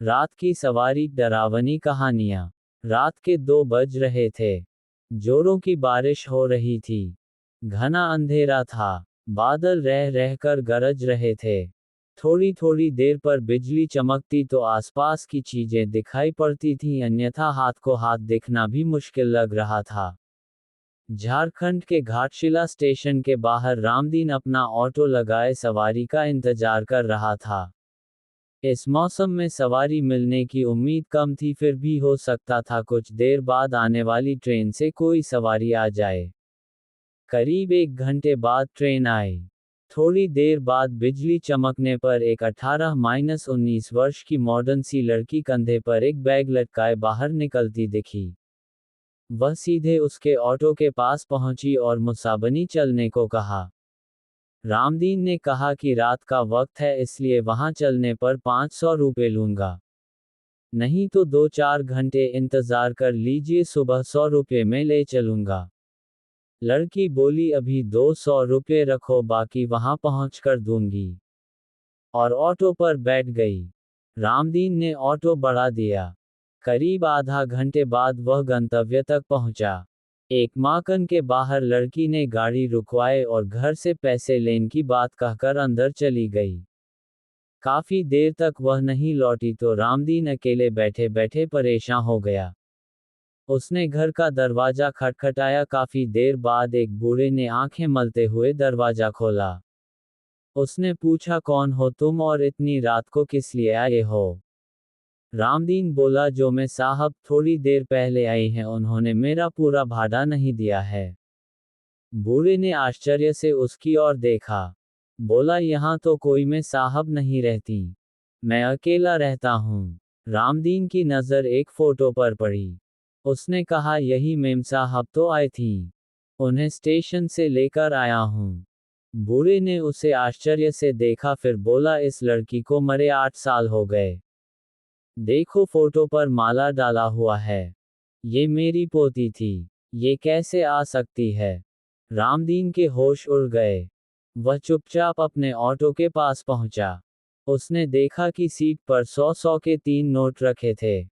रात की सवारी, डरावनी कहानियां। रात के 2 बज रहे थे। जोरों की बारिश हो रही थी। घना अंधेरा था। बादल रह रहकर गरज रहे थे। थोड़ी थोड़ी देर पर बिजली चमकती तो आसपास की चीजें दिखाई पड़ती थीं, अन्यथा हाथ को हाथ देखना भी मुश्किल लग रहा था। झारखंड के घाटशिला स्टेशन के बाहर रामदीन अपना ऑटो लगाए सवारी का इंतजार कर रहा था। इस मौसम में सवारी मिलने की उम्मीद कम थी, फिर भी हो सकता था कुछ देर बाद आने वाली ट्रेन से कोई सवारी आ जाए। करीब 1 घंटे बाद ट्रेन आई। थोड़ी देर बाद बिजली चमकने पर एक 18-19 वर्ष की मॉडर्न सी लड़की कंधे पर एक बैग लटकाए बाहर निकलती दिखी। वह सीधे उसके ऑटो के पास पहुंची और मुसाबनी चलने को कहा। रामदीन ने कहा कि रात का वक्त है, इसलिए वहां चलने पर 500 रुपये लूंगा। नहीं तो 2-4 घंटे इंतजार कर लीजिए, सुबह 100 रुपये में ले चलूंगा। लड़की बोली, अभी 200 रुपये रखो, बाकी वहां पहुंचकर दूंगी। और ऑटो पर बैठ गई। रामदीन ने ऑटो बढ़ा दिया। करीब आधा घंटे बाद वह गंतव्य तक पहुंचा। एक माकन के बाहर लड़की ने गाड़ी रुकवाए और घर से पैसे लेने की बात कहकर अंदर चली गई। काफी देर तक वह नहीं लौटी तो रामदीन अकेले बैठे बैठे परेशान हो गया। उसने घर का दरवाजा खटखटाया। काफी देर बाद एक बूढ़े ने आंखें मलते हुए दरवाजा खोला। उसने पूछा, कौन हो तुम और इतनी रात को किस लिए आए हो? रामदीन बोला, जो मैं साहब, थोड़ी देर पहले आई हैं, उन्होंने मेरा पूरा भाड़ा नहीं दिया है। बूढ़े ने आश्चर्य से उसकी ओर देखा। बोला, यहाँ तो कोई मैं साहब नहीं रहती। मैं अकेला रहता हूँ। रामदीन की नज़र एक फोटो पर पड़ी। उसने कहा, यही मेम साहब तो आई थी। उन्हें स्टेशन से लेकर आया हूँ। बूढ़े ने उसे आश्चर्य से देखा, फिर बोला, इस लड़की को मरे 8 साल हो गए। देखो फोटो पर माला डाला हुआ है। ये मेरी पोती थी। ये कैसे आ सकती है? रामदीन के होश उड़ गए। वह चुपचाप अपने ऑटो के पास पहुंचा। उसने देखा कि सीट पर 100-100 के 3 नोट रखे थे।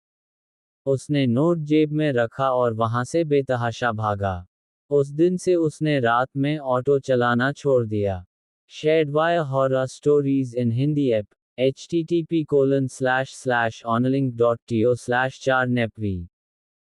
उसने नोट जेब में रखा और वहां से बेतहाशा भागा। उस दिन से उसने रात में ऑटो चलाना छोड़ दिया। Shared via horror stories in Hindi app http://onlink.to/4nepvi